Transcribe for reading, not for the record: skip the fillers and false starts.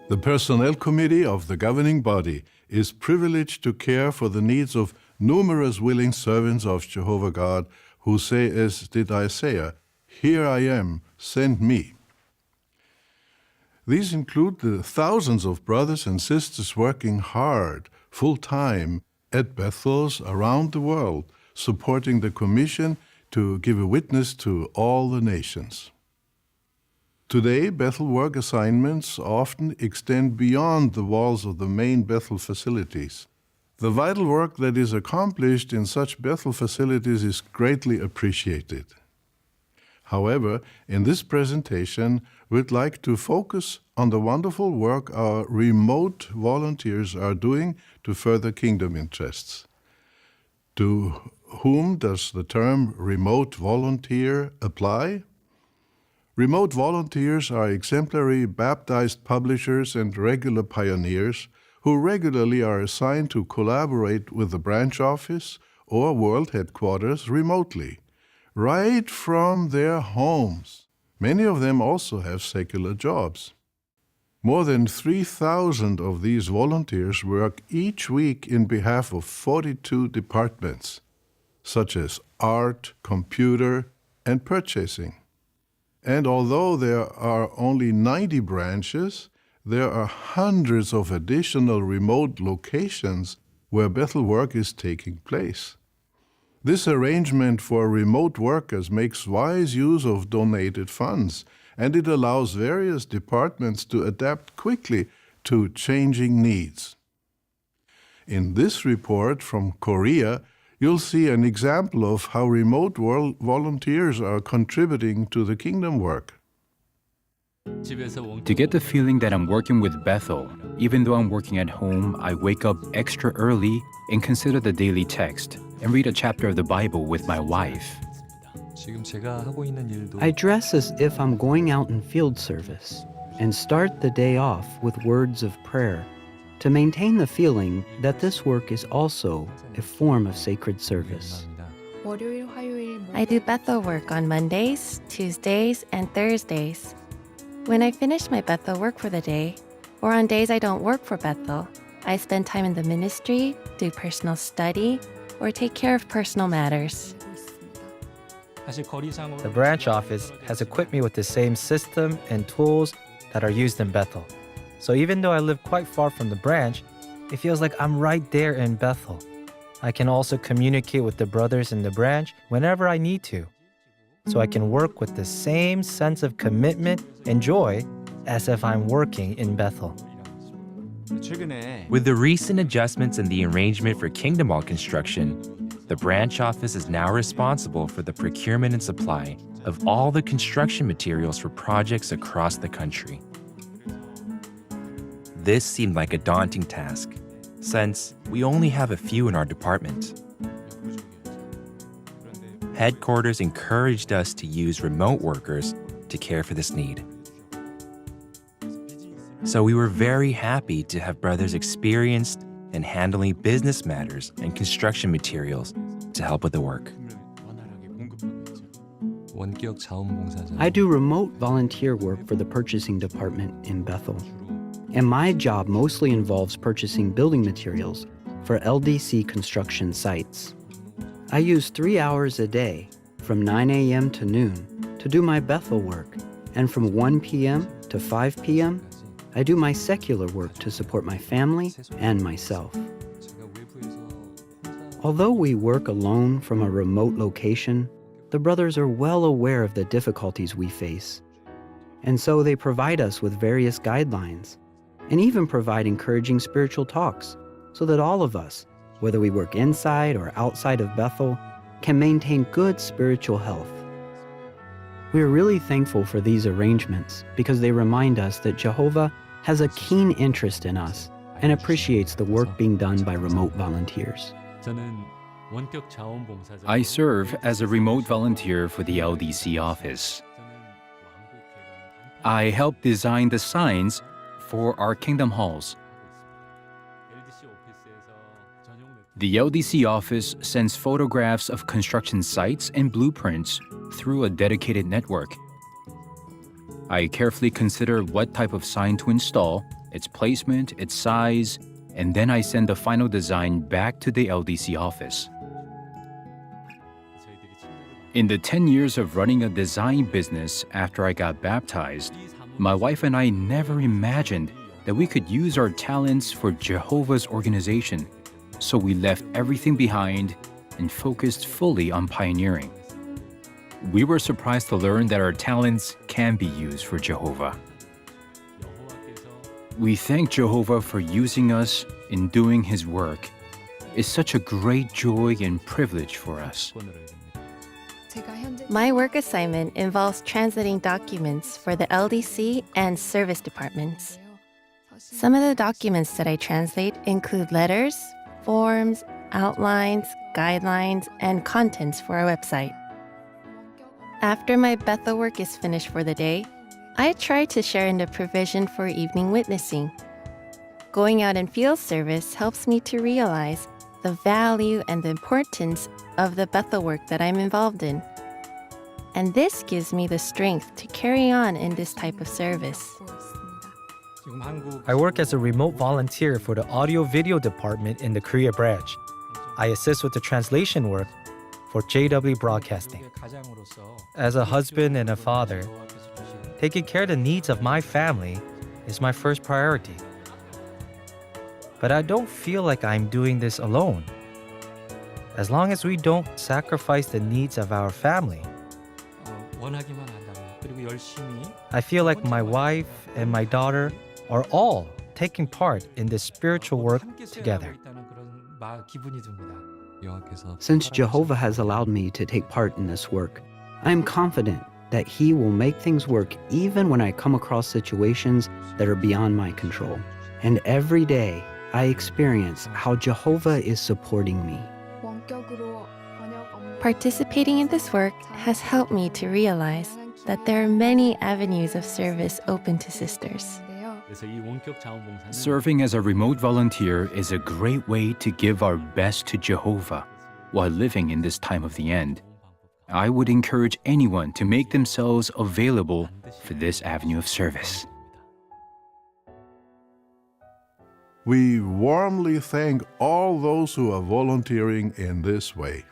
The Personnel Committee of the governing body is privileged to care for the needs of numerous willing servants of Jehovah God who say, as did Isaiah, "Here I am, send me." These include the thousands of brothers and sisters working hard, full-time, at Bethels around the world, supporting the commission to give a witness to all the nations. Today, Bethel work assignments often extend beyond the walls of the main Bethel facilities. The vital work that is accomplished in such Bethel facilities is greatly appreciated. However, in this presentation, we'd like to focus on the wonderful work our remote volunteers are doing to further kingdom interests. To whom does the term remote volunteer apply? Remote volunteers are exemplary baptized publishers and regular pioneers who regularly are assigned to collaborate with the branch office or world headquarters remotely, right from their homes. Many of them also have secular jobs. More than 3,000 of these volunteers work each week in behalf of 42 departments, such as art, computer, and purchasing. And although there are only 90 branches, there are hundreds of additional remote locations where Bethel work is taking place. This arrangement for remote workers makes wise use of donated funds, and it allows various departments to adapt quickly to changing needs. In this report from Korea, you'll see an example of how remote volunteers are contributing to the kingdom work. To get the feeling that I'm working with Bethel, even though I'm working at home, I wake up extra early and consider the daily text and read a chapter of the Bible with my wife. I dress as if I'm going out in field service and start the day off with words of prayer to maintain the feeling that this work is also a form of sacred service. I do Bethel work on Mondays, Tuesdays, and Thursdays. When I finish my Bethel work for the day, or on days I don't work for Bethel, I spend time in the ministry, do personal study, or take care of personal matters. The branch office has equipped me with the same system and tools that are used in Bethel. So even though I live quite far from the branch, it feels like I'm right there in Bethel. I can also communicate with the brothers in the branch whenever I need to, so I can work with the same sense of commitment and joy as if I'm working in Bethel. With the recent adjustments in the arrangement for Kingdom Hall construction, the branch office is now responsible for the procurement and supply of all the construction materials for projects across the country. This seemed like a daunting task, since we only have a few in our department. Headquarters encouraged us to use remote workers to care for this need. So we were very happy to have brothers experienced in handling business matters and construction materials to help with the work. I do remote volunteer work for the purchasing department in Bethel, and my job mostly involves purchasing building materials for LDC construction sites. I use 3 hours a day, from 9 a.m. to noon, to do my Bethel work, and from 1 p.m. to 5 p.m., I do my secular work to support my family and myself. Although we work alone from a remote location, the brothers are well aware of the difficulties we face. And so they provide us with various guidelines and even provide encouraging spiritual talks so that all of us, whether we work inside or outside of Bethel, can maintain good spiritual health. We are really thankful for these arrangements because they remind us that Jehovah has a keen interest in us and appreciates the work being done by remote volunteers. I serve as a remote volunteer for the LDC office. I help design the signs for our Kingdom Halls. The LDC office sends photographs of construction sites and blueprints through a dedicated network. I carefully consider what type of sign to install its placement, its size, and then I send the final design back to the LDC office. In the 10 years of running a design business after I got baptized, my wife and I never imagined that we could use our talents for Jehovah's organization, so we left everything behind and focused fully on pioneering. We were surprised to learn that our talents can be used for Jehovah. We thank Jehovah for using us in doing His work. It's such a great joy and privilege for us. My work assignment involves translating documents for the LDC and service departments. Some of the documents that I translate include letters, forms, outlines, guidelines, and contents for our website. After my Bethel work is finished for the day, I try to share in the provision for evening witnessing. Going out in field service helps me to realize the value and the importance of the Bethel work that I'm involved in. And this gives me the strength to carry on in this type of service. I work as a remote volunteer for the audio-video department in the Korea branch. I assist with the translation work for JW Broadcasting. As a husband and a father, taking care of the needs of my family is my first priority. But I don't feel like I'm doing this alone. As long as we don't sacrifice the needs of our family, I feel like my wife and my daughter are all taking part in this spiritual work together. Since Jehovah has allowed me to take part in this work, I am confident that He will make things work even when I come across situations that are beyond my control. And every day, I experience how Jehovah is supporting me. Participating in this work has helped me to realize that there are many avenues of service open to sisters. Serving as a remote volunteer is a great way to give our best to Jehovah while living in this time of the end. I would encourage anyone to make themselves available for this avenue of service. We warmly thank all those who are volunteering in this way.